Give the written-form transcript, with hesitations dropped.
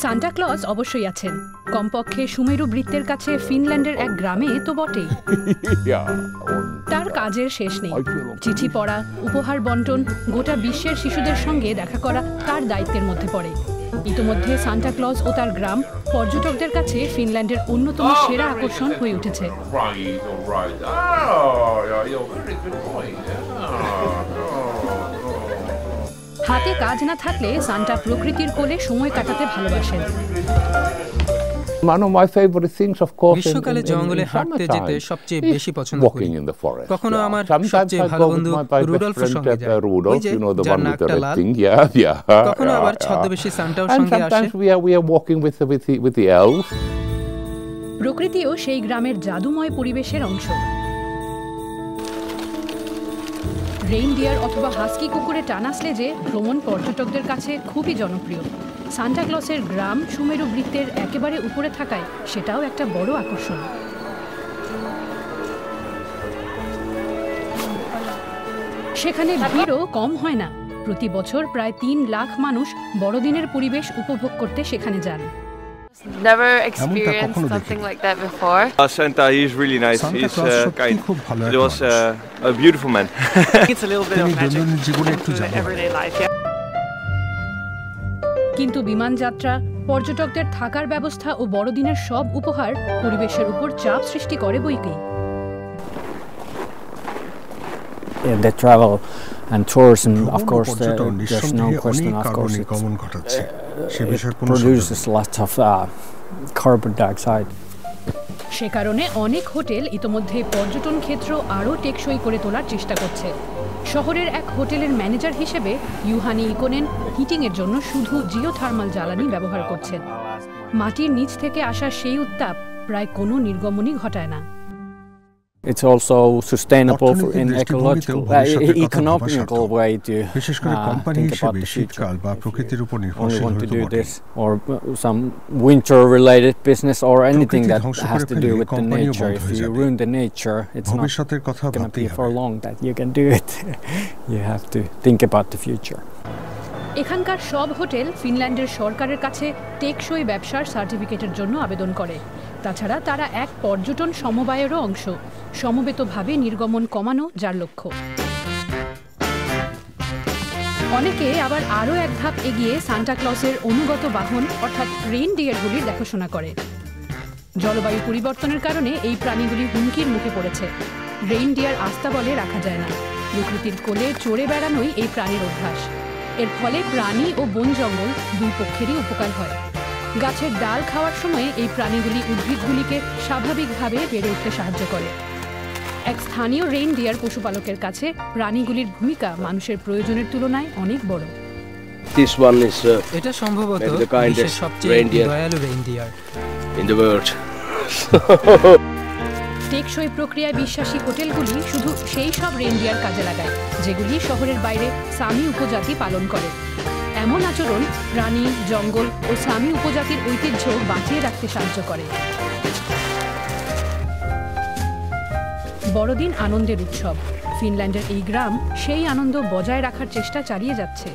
Santa Claus অবশ্যই আছেন, কমপক্ষে সুমেরু বৃত্তের কাছে ফিনল্যান্ডের এক গ্রামে তো বটেই। তার কাজের শেষ নেই। চিঠি পড়া, উপহার বন্টন, গোটা বিশ্বের শিশুদের সঙ্গে দেখা করা তার দায়িত্বের মধ্যে পড়ে। ইতোমধ্যে সান্টা ক্লজ ও তার গ্রাম পর্যটকদের কাছে ফিনল্যান্ডের অন্যতম সেরা আকর্ষণ হয়ে উঠেছে। হাতে কাজ না থাকলে সান্টা প্রকৃতির কোলে সময় কাটাতে ভালোবাসেন। গ্রীষ্মকালে জঙ্গলে হাঁটতে যেতে সবচেয়ে বেশি পছন্দ করি। কখনো আমার সবচেয়ে ভালো বন্ধু রুডলফের সঙ্গে যায়, ওই যে যার নাকটা লাল। কখনো আবার ছদ্মবেশী সান্টাও সঙ্গে আসে। প্রকৃতিও সেই গ্রামের জাদুময় পরিবেশের অংশ। রেইনডিয়ার অথবা হাস্কি কুকুরে টানা স্লেজে ভ্রমণ পর্যটকদের কাছে খুবই জনপ্রিয়। সান্টা ক্লজের গ্রাম সুমেরু বৃত্তের একেবারে উপরে থাকায় সেটাও একটা বড় আকর্ষণ। সেখানে ভিড়ও কম হয় না। প্রতি বছর প্রায় 3 লাখ মানুষ বড়দিনের পরিবেশ উপভোগ করতে সেখানে যান। Never experienced something like that before. Santa, he's really nice. He's kind. He was a beautiful man. It's a little bit of magic to everyday life. Yeah. কিন্তু বিমানযাত্রা, পর্যটকদের থাকার ব্যবস্থা ও বড়দিনের সব উপহার পরিবেশের উপর চাপ সৃষ্টি করে বইকেই। The travel and tourism, of course, there's no question. Of course, it produces lots of carbon dioxide. সে কারণে অনেক হোটেল ইতোমধ্যে পর্যটন ক্ষেত্র আরও টেকসই করে তোলার চেষ্টা করছে। শহরের এক হোটেলের ম্যানেজার হিসেবে ইউহানি ইকোনেন হিটিংয়ের জন্য শুধু জিওথার্মাল জ্বালানি ব্যবহার করছেন। মাটির নিচ থেকে আসা সেই উত্তাপ প্রায় কোনো নির্গমনই ঘটায় না। It's also sustainable in ecological, economical way to think about the future. Only want to do this or some winter-related business or anything that has to do with the nature. If you ruin the nature, it's not going to be for long that you can do it. You have to think about the future. এখানকার সব hotel ফিনল্যান্ডের সরকারের কাছে টেকসই ব্যবসার সার্টিফিকেটের জন্য আবেদন করে। তাছাড়া তারা এক পর্যটন সমবায়েরও অংশ, সমবেতভাবে নির্গমন কমানো যার লক্ষ্য। অনেকে আবার আরও এক ধাপ এগিয়ে সান্টা ক্লজের অনুগত বাহন অর্থাৎ রেইনডিয়ারগুলির দেখাশোনা করে। জলবায়ু পরিবর্তনের কারণে এই প্রাণীগুলি হুমকির মুখে পড়েছে। রেইনডিয়ার আস্তাবলে রাখা যায় না। প্রকৃতির কোলে চড়ে বেড়ানোই এই প্রাণীর অভ্যাস। এর ফলে প্রাণী ও বন জঙ্গল দুই পক্ষেরই উপকার হয়। গাছের ডাল খাওয়ার সময় এই প্রাণীগুলি উদ্ভিদগুলিকে স্বাভাবিকভাবে বেড়ে উঠতে সাহায্য করে। এক স্থানীয় রেইনডিয়ার পশুপালকের কাছে প্রাণীগুলির ভূমিকা মানুষের প্রয়োজনের তুলনায় অনেক বড়। এটা সম্ভবত বিশ্বের সবচেয়ে দয়ালু রেইনডিয়ার in the world. টেকসই প্রক্রিয়ায় বিশ্বাসী হোটেলগুলি শুধু সেই সব রেইনডিয়ার কাজে লাগায় যেগুলি শহরের বাইরে সামি উপজাতি পালন করে। এমন আচরণ প্রাণী, জঙ্গল ও সামি উপজাতির ঐতিহ্য বাঁচিয়ে রাখতে সাহায্য করে। বড়দিন আনন্দের উৎসব। ফিনল্যান্ডের এই গ্রাম সেই আনন্দ বজায় রাখার চেষ্টা চালিয়ে যাচ্ছে।